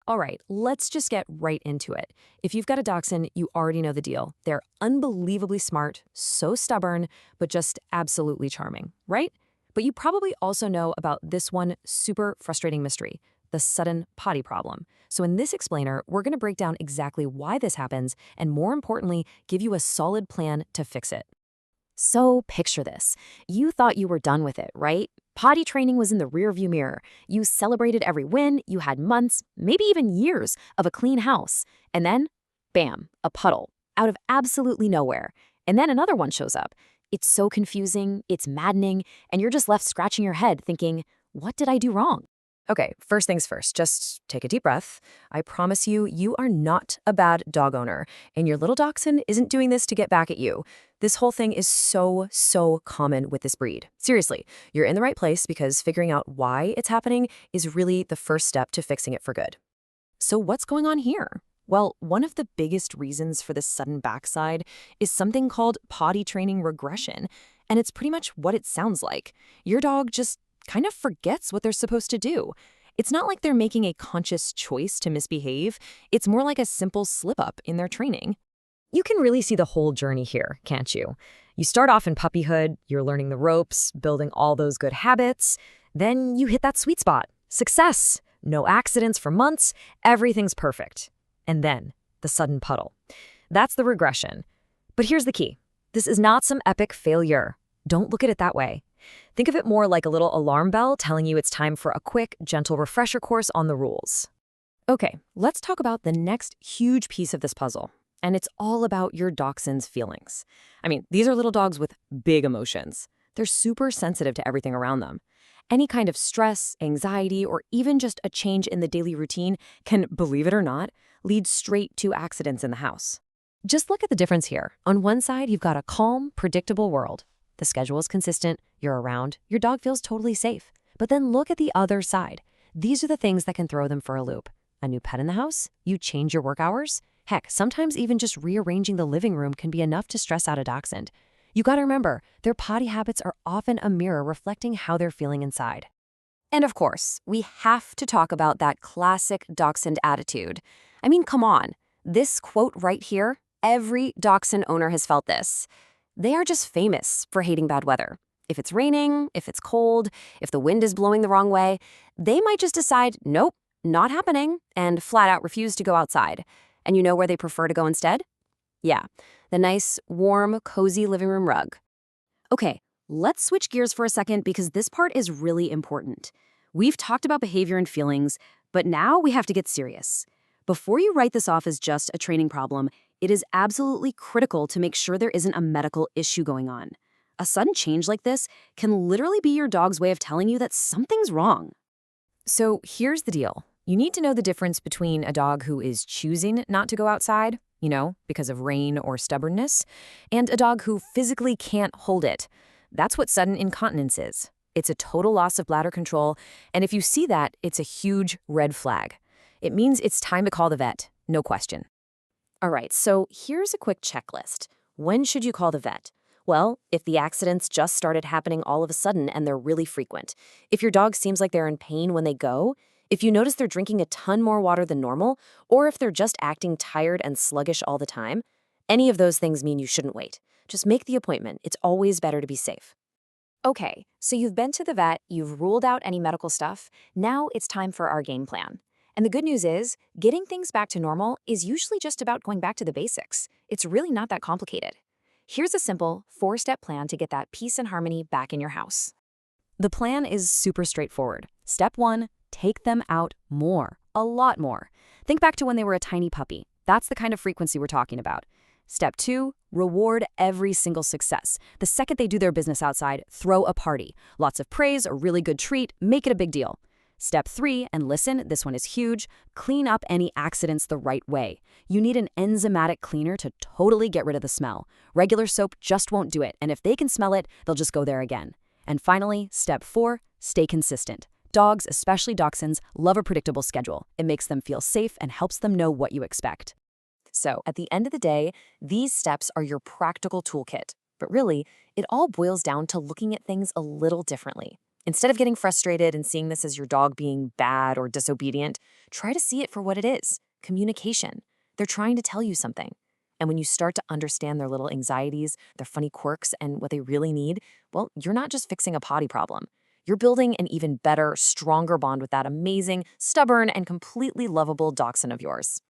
All right, let's just get right into it. If you've got a dachshund, you already know the deal. They're unbelievably smart, so stubborn, but just absolutely charming, right? But you probably also know about this one super frustrating mystery, the sudden potty problem. So in this explainer, we're going to break down exactly why this happens and, more importantly, give you a solid plan to fix it. So picture this. You thought you were done with it, right? Potty training was in the rearview mirror. You celebrated every win, you had months, maybe even years of a clean house. And then, bam, a puddle, out of absolutely nowhere. And then another one shows up. It's so confusing, it's maddening, and you're just left scratching your head thinking, what did I do wrong? Okay, first things first, just take a deep breath. I promise you, you are not a bad dog owner, and your little dachshund isn't doing this to get back at you. This whole thing is so common with this breed. Seriously, you're in the right place because figuring out why it's happening is really the first step to fixing it for good. So what's going on here? Well, one of the biggest reasons for this sudden backside is something called potty training regression, and it's pretty much what it sounds like. Your dog just kind of forgets what they're supposed to do. It's not like they're making a conscious choice to misbehave. It's more like a simple slip-up in their training. You can really see the whole journey here, can't you? You start off in puppyhood, you're learning the ropes, building all those good habits. Then you hit that sweet spot. Success! No accidents for months, everything's perfect. And then, the sudden puddle. That's the regression. But here's the key. This is not some epic failure. Don't look at it that way. Think of it more like a little alarm bell telling you it's time for a quick, gentle refresher course on the rules. Okay, let's talk about the next huge piece of this puzzle. And it's all about your dachshund's feelings. I mean, these are little dogs with big emotions. They're super sensitive to everything around them. Any kind of stress, anxiety, or even just a change in the daily routine can, believe it or not, lead straight to accidents in the house. Just look at the difference here. On one side, you've got a calm, predictable world. The schedule is consistent, you're around, your dog feels totally safe. But then look at the other side. These are the things that can throw them for a loop. A new pet in the house? You change your work hours? Heck, sometimes even just rearranging the living room can be enough to stress out a dachshund. You gotta remember, their potty habits are often a mirror reflecting how they're feeling inside. And of course, we have to talk about that classic dachshund attitude. I mean, come on. This quote right here, every dachshund owner has felt this. They are just famous for hating bad weather. If it's raining, if it's cold, if the wind is blowing the wrong way, they might just decide, nope, not happening, and flat out refuse to go outside. And you know where they prefer to go instead? Yeah, the nice, warm, cozy living room rug. Okay, let's switch gears for a second because this part is really important. We've talked about behavior and feelings, but now we have to get serious. Before you write this off as just a training problem, it is absolutely critical to make sure there isn't a medical issue going on. A sudden change like this can literally be your dog's way of telling you that something's wrong. So here's the deal. You need to know the difference between a dog who is choosing not to go outside, because of rain or stubbornness, and a dog who physically can't hold it. That's what sudden incontinence is. It's a total loss of bladder control, and if you see that, it's a huge red flag. It means it's time to call the vet, no question. All right, so here's a quick checklist. When should you call the vet? Well, if the accidents just started happening all of a sudden and they're really frequent, if your dog seems like they're in pain when they go, if you notice they're drinking a ton more water than normal, or if they're just acting tired and sluggish all the time, any of those things mean you shouldn't wait. Just make the appointment. It's always better to be safe. Okay, so you've been to the vet, you've ruled out any medical stuff. Now it's time for our game plan. And the good news is, getting things back to normal is usually just about going back to the basics. It's really not that complicated. Here's a simple 4-step plan to get that peace and harmony back in your house. The plan is super straightforward. Step 1, take them out more, a lot more. Think back to when they were a tiny puppy. That's the kind of frequency we're talking about. Step 2, reward every single success. The second they do their business outside, throw a party. Lots of praise, a really good treat, make it a big deal. Step 3, and listen, this one is huge, clean up any accidents the right way. You need an enzymatic cleaner to totally get rid of the smell. Regular soap just won't do it, and if they can smell it, they'll just go there again. And finally, step 4, stay consistent. Dogs, especially dachshunds, love a predictable schedule. It makes them feel safe and helps them know what you expect. So, at the end of the day, these steps are your practical toolkit. But really, it all boils down to looking at things a little differently. Instead of getting frustrated and seeing this as your dog being bad or disobedient, try to see it for what it is: communication. They're trying to tell you something. And when you start to understand their little anxieties, their funny quirks, and what they really need, well, you're not just fixing a potty problem. You're building an even better, stronger bond with that amazing, stubborn, and completely lovable dachshund of yours.